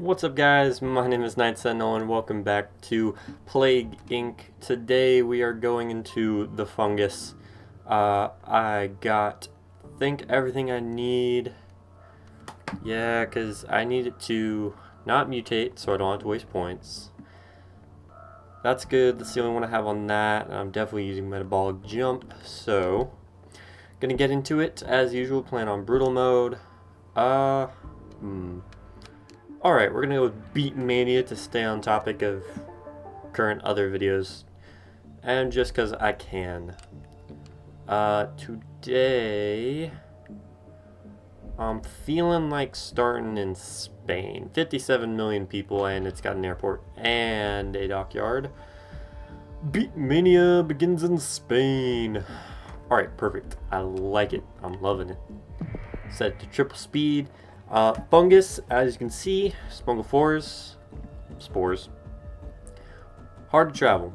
What's up, guys? My name is Sentinel and welcome back to Plague Inc. Today we are going into the fungus. I think everything I need. Yeah, because I need it to not mutate so I don't have to waste points. That's good. That's the only one I have on that. And I'm definitely using Metabolic Jump. So, gonna get into it as usual. Playing on Brutal mode. Alright, we're gonna go with Beet Mania to stay on topic of current other videos. And just because I can. Today, I'm feeling like starting in Spain. 57 million people, and it's got an airport and a dockyard. Beet Mania begins in Spain. Alright, perfect. I like it. I'm loving it. Set to triple speed. Fungus, as you can see, spores, hard to travel,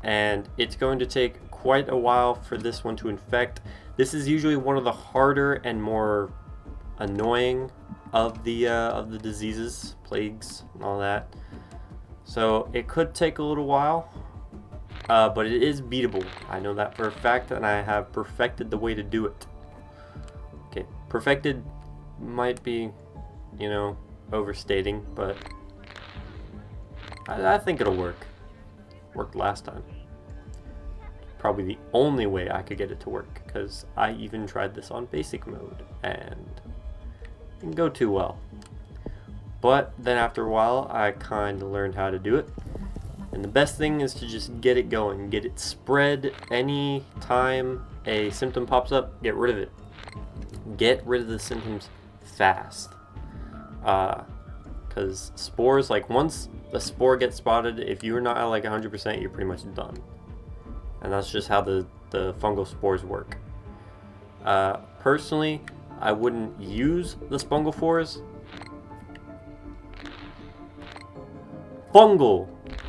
and it's going to take quite a while for this one to infect. This is usually one of the harder and more annoying of the diseases, plagues, and all that. So it could take a little while, but it is beatable. I know that for a fact, and I have perfected the way to do it. Okay, perfected might be, overstating, but I think it'll work. Worked last time. Probably the only way I could get it to work, because I even tried this on basic mode and it didn't go too well. But then after a while, I kind of learned how to do it. And the best thing is to just get it going, get it spread. Any time a symptom pops up, get rid of it. Get rid of the symptoms fast, because spores, like, once the spore gets spotted, if you're not at like 100%, you're pretty much done. And that's just how the fungal spores work. Personally, I wouldn't use the fungal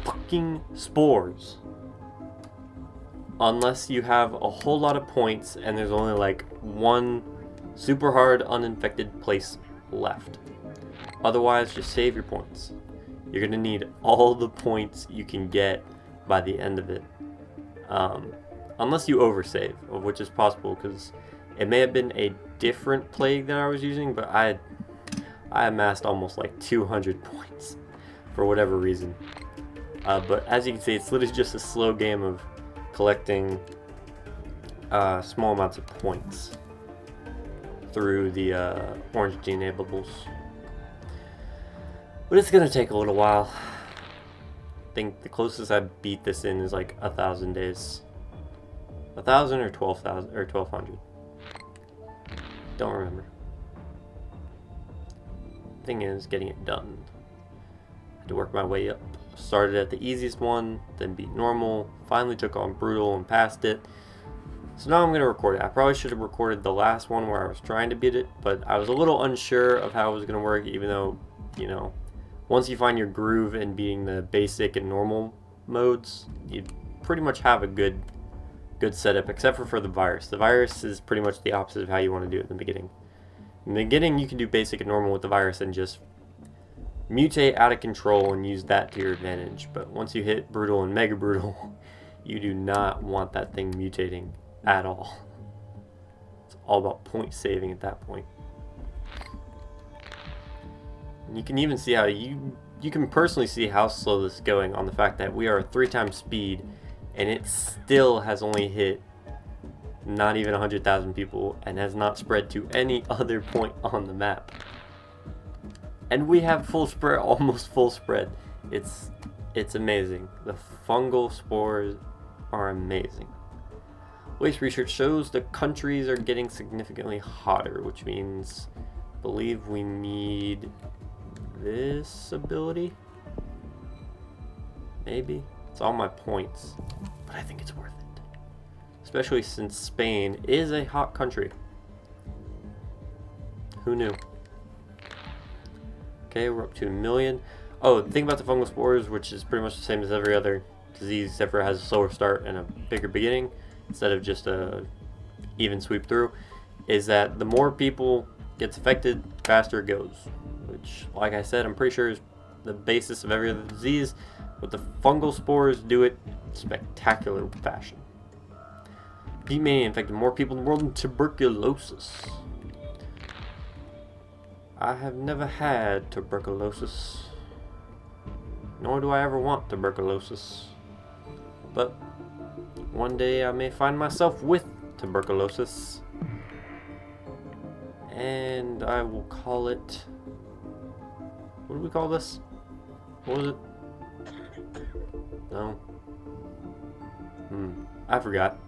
fucking spores unless you have a whole lot of points and there's only like one super hard uninfected place left. Otherwise, just save your points. You're gonna need all the points you can get by the end of it, unless you oversave, which is possible because it may have been a different plague that I was using, but I amassed almost like 200 points for whatever reason. But as you can see, it's literally just a slow game of collecting small amounts of points through the orange de-enablables. But it's gonna take a little while. I think the closest I beat this in is like 1,000 days. 1,000 or 12,000 or 1,200. Don't remember. Thing is, getting it done. I had to work my way up. Started at the easiest one, then beat normal, finally took on brutal and passed it. So now I'm going to record it. I probably should have recorded the last one where I was trying to beat it, but I was a little unsure of how it was going to work, even though, once you find your groove in beating the basic and normal modes, you pretty much have a good setup, except for the virus. The virus is pretty much the opposite of how you want to do it in the beginning. In the beginning, you can do basic and normal with the virus and just mutate out of control and use that to your advantage. But once you hit brutal and mega brutal, you do not want that thing mutating at all. It's all about point saving at that point. And you can even see how you can personally see how slow this is going on the fact that we are 3 times speed and it still has only hit not even 100,000 people and has not spread to any other point on the map. And we have full spread, almost full spread. It's amazing. The fungal spores are amazing. Waste research shows the countries are getting significantly hotter, which means, I believe we need this ability. Maybe. It's all my points, but I think it's worth it. Especially since Spain is a hot country. Who knew? Okay, we're up to 1 million. Oh, the thing about the fungal spores, which is pretty much the same as every other disease, except for it has a slower start and a bigger beginning, instead of just a even sweep through, is that the more people gets affected, faster it goes. which, like I said, I'm pretty sure is the basis of every other disease, but the fungal spores do it in spectacular fashion. Beet mania infected more people in the world than tuberculosis. I have never had tuberculosis, nor do I ever want tuberculosis, but one day I may find myself with tuberculosis, and I will call it, what do we call this? What was it? No. I forgot.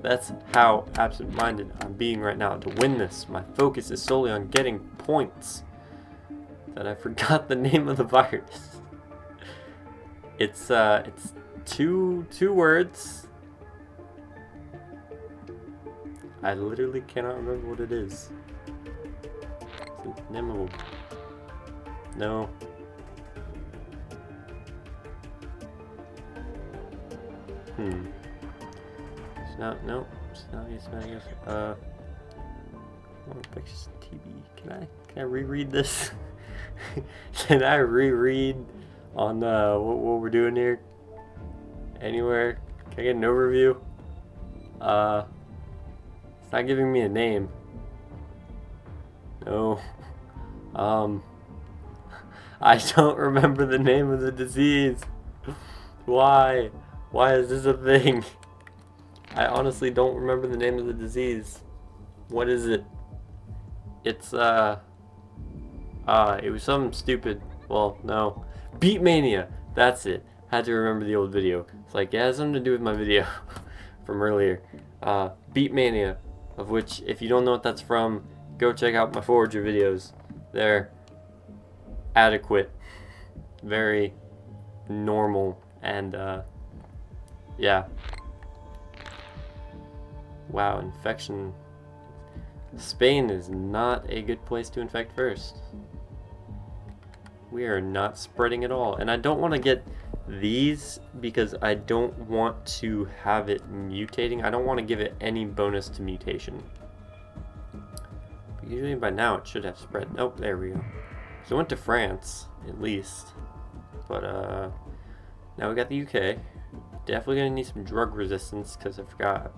That's how absent-minded I'm being right now. To win this, my focus is solely on getting points. That I forgot the name of the virus. It's two words. I literally cannot remember what it is. It's the name of a... No. It's not, no, it's not, I guess, infectious TB. Can I reread this? Can I reread on, what we're doing here? Anywhere? Can I get an overview? It's not giving me a name. No. I don't remember the name of the disease. Why? Why is this a thing? I honestly don't remember the name of the disease. What is it? It's, it was something stupid. Well, no. Beet mania! That's it. Had to remember the old video. It's like, it has something to do with my video from earlier. Beet mania, of which, if you don't know what that's from, go check out my Forager videos. They're adequate. Very normal, and, yeah. Wow, infection. Spain is not a good place to infect first. We are not spreading at all. And I don't want to get these because I don't want to have it mutating. I don't want to give it any bonus to mutation. But usually by now it should have spread. Oh, there we go. So I went to France, at least. But now we got the UK. Definitely gonna need some drug resistance because I forgot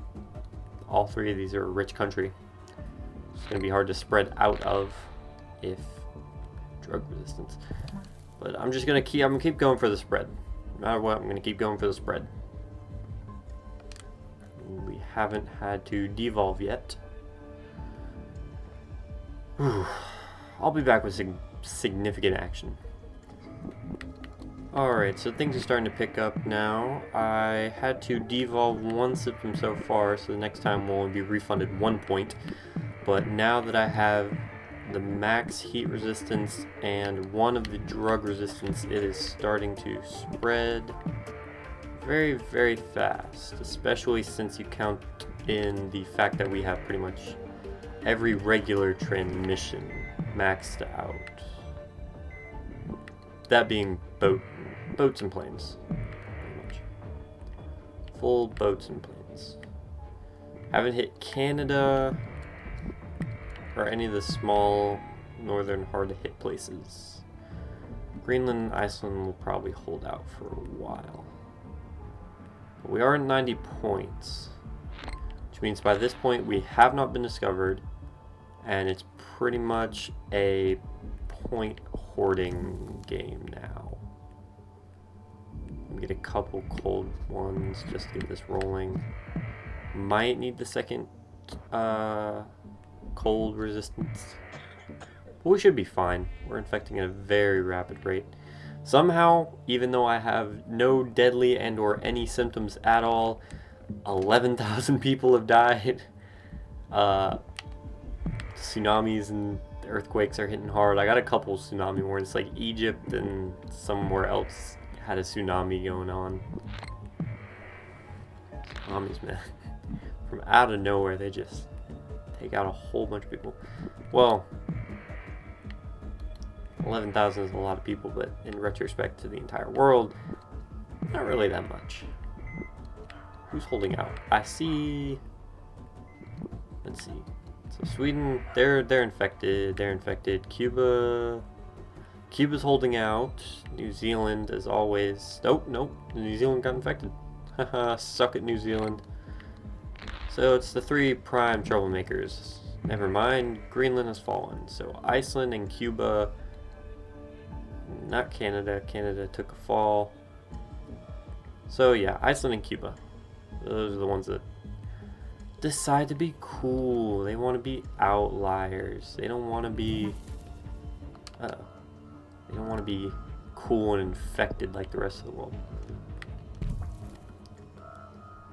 all three of these are a rich country. It's gonna be hard to spread out of if drug resistance. But I'm just gonna keep going for the spread. No matter what, I'm gonna keep going for the spread. We haven't had to devolve yet. Whew. I'll be back with significant action. Alright, so things are starting to pick up now. I had to devolve one symptom so far, so the next time we'll only be refunded 1 point. But now that I have the max heat resistance and one of the drug resistance, it is starting to spread very, very fast. Especially since you count in the fact that we have pretty much every regular transmission maxed out. That being boats and planes, pretty much. Full boats and planes. Haven't hit Canada or any of the small northern hard to hit places. Greenland and Iceland will probably hold out for a while. But we are at 90 points, which means by this point we have not been discovered, and it's pretty much a point hoarding game now. Get a couple cold ones just to get this rolling. Might need the second cold resistance, but we should be fine. We're infecting at a very rapid rate. Somehow, even though I have no deadly and or any symptoms at all, 11,000 people have died. Tsunamis and earthquakes are hitting hard. I got a couple tsunami warnings, like Egypt and somewhere else had a tsunami going on. Tsunamis, man. From out of nowhere, they just take out a whole bunch of people. Well, 11,000 is a lot of people, but in retrospect to the entire world, not really that much. Who's holding out? I see... Let's see. So Sweden, they're infected. They're infected. Cuba's holding out. New Zealand, as always. Nope. New Zealand got infected. Haha, suck it, New Zealand. So it's the three prime troublemakers. Never mind, Greenland has fallen. So Iceland and Cuba, not Canada. Canada took a fall. So yeah, Iceland and Cuba. Those are the ones that decide to be cool. They want to be outliers. They don't want to be they don't want to be cool and infected like the rest of the world.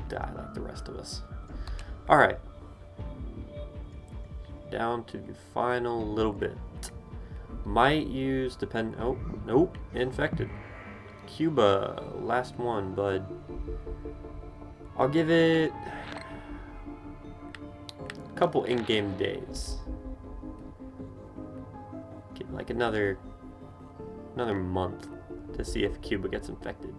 Die like the rest of us. Alright. Down to the final little bit. Might use oh, nope, infected. Cuba, last one, bud. I'll give it a couple in-game days. Give like another month to see if Cuba gets infected.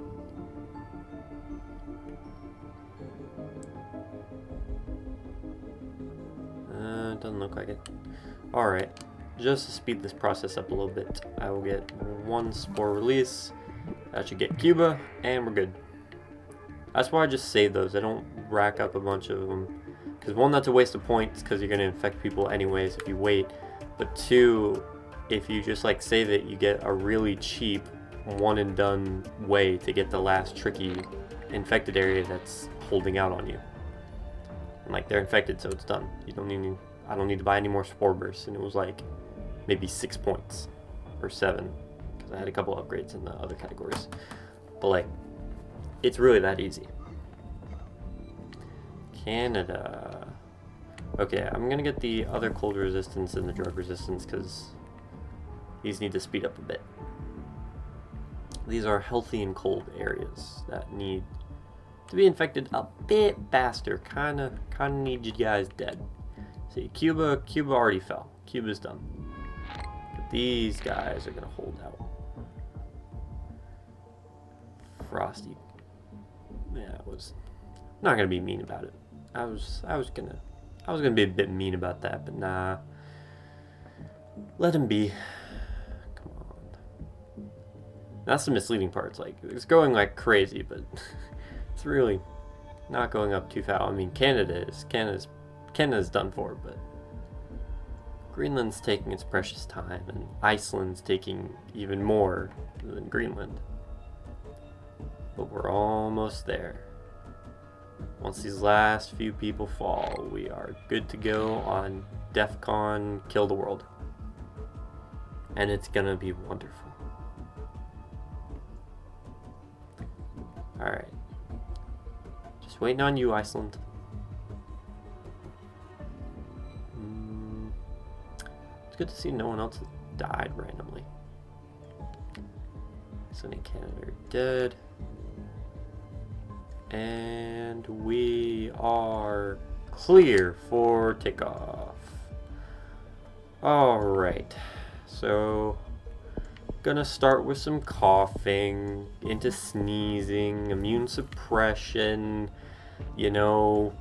Doesn't look like it. Alright, just to speed this process up a little bit, I will get one spore release. That should get Cuba, and we're good. That's why I just save those. I don't rack up a bunch of them. Because one, that's a waste of points, because you're going to infect people anyways if you wait. But two, if you just like save it, you get a really cheap one and done way to get the last tricky infected area that's holding out on you. And like they're infected, so it's done. You don't need I don't need to buy any more spore bursts, and it was like maybe 6 points or 7 because I had a couple upgrades in the other categories. But like, it's really that easy. Canada. Okay, I'm gonna get the other cold resistance and the drug resistance because these need to speed up a bit. These are healthy and cold areas that need to be infected a bit faster. Kinda need you guys dead. See, Cuba already fell. Cuba's done. But these guys are gonna hold out. Frosty. Yeah, I was not gonna be mean about it. I was gonna be a bit mean about that, but nah. Let him be. Come on. That's the misleading part. It's like it's going like crazy, but it's really not going up too fast. I mean, Canada's done for, but Greenland's taking its precious time, and Iceland's taking even more than Greenland. But we're almost there. Once these last few people fall, we are good to go on DEFCON Kill the World. And it's gonna be wonderful. Alright. Just waiting on you, Iceland. It's good to see no one else has died randomly. Iceland and Canada are dead. And we are clear for takeoff. Alright, so gonna start with some coughing, into sneezing, immune suppression, you know,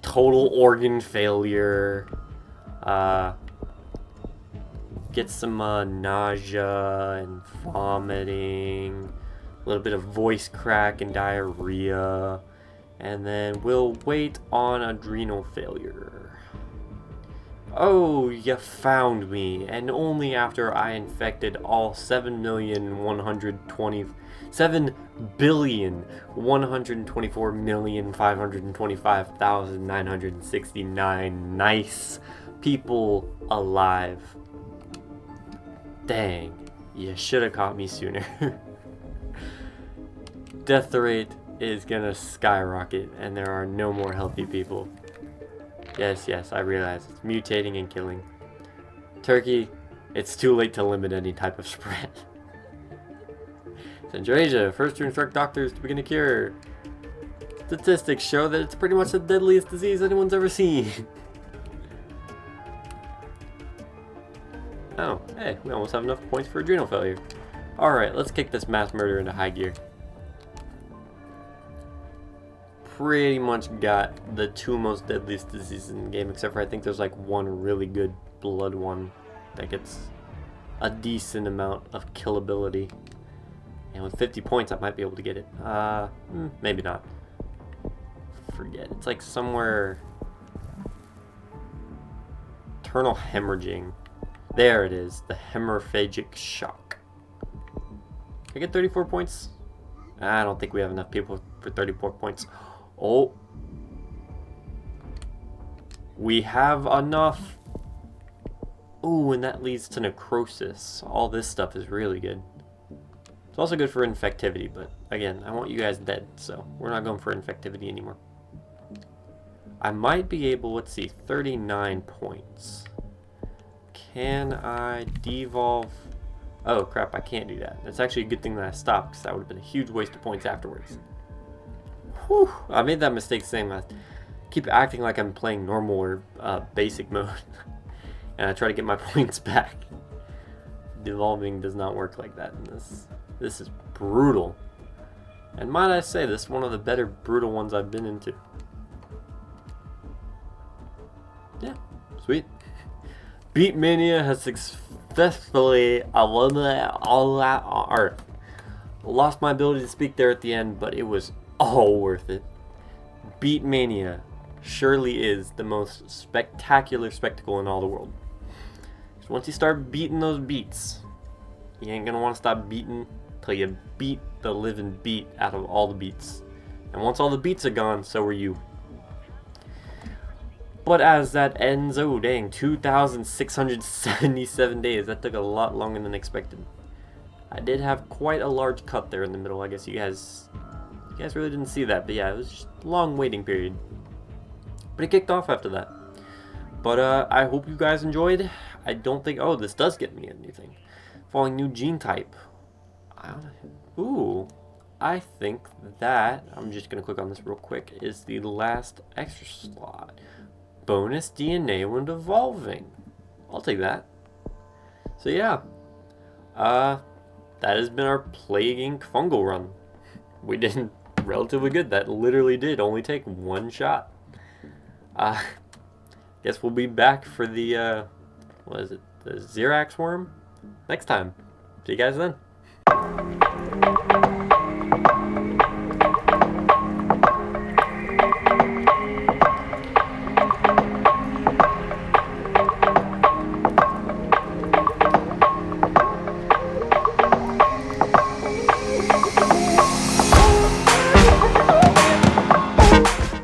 total organ failure, get some nausea and vomiting, a little bit of voice crack and diarrhea, and then we'll wait on adrenal failure. Oh, you found me, and only after I infected all 7,124,525,969 nice people alive. Dang, you should have caught me sooner. Death rate is gonna skyrocket, and there are no more healthy people. Yes, I realize it's mutating and killing. Turkey, it's too late to limit any type of spread. Central Asia, first to instruct doctors to begin a cure. Statistics show that it's pretty much the deadliest disease anyone's ever seen. Oh, hey, we almost have enough points for adrenal failure. Alright, let's kick this mass murder into high gear. pretty much got the two most deadliest diseases in the game, except for I think there's like one really good blood one that gets a decent amount of killability. And with 50 points, I might be able to get it. Maybe not. Forget. It's like somewhere... Internal hemorrhaging. There it is. The hemorrhagic shock. Can I get 34 points? I don't think we have enough people for 34 points. Oh. We have enough. Ooh, and that leads to necrosis. All this stuff is really good. It's also good for infectivity, but again, I want you guys dead, so we're not going for infectivity anymore. I might be able, let's see, 39 points. Can I devolve? Oh crap, I can't do that. It's actually a good thing that I stopped, because that would have been a huge waste of points afterwards. Whew, I made that mistake saying I keep acting like I'm playing normal or basic mode. And I try to get my points back. Devolving does not work like that in this. This is brutal. And might I say, this is one of the better brutal ones I've been into. Yeah, sweet. Beet Mania has successfully lost my ability to speak there at the end, but it was all worth it. Beet Mania surely is the most spectacular spectacle in all the world. So once you start beating those beets, you ain't gonna want to stop beating till you beat the living beet out of all the beets. And once all the beets are gone, so are you. But as that ends, oh dang, 2,677 days. That took a lot longer than expected. I did have quite a large cut there in the middle. I guess you guys really didn't see that, but yeah, it was just a long waiting period. But it kicked off after that. But I hope you guys enjoyed. I don't think, oh, this does get me anything. Following new gene type. Ooh, I think that, I'm just going to click on this real quick, is the last extra slot. Bonus DNA when evolving. I'll take that. So yeah, that has been our Plague Inc. fungal run. We did relatively good. That literally did only take one shot. Guess we'll be back for the, what is it, the Xerax worm next time. See you guys then.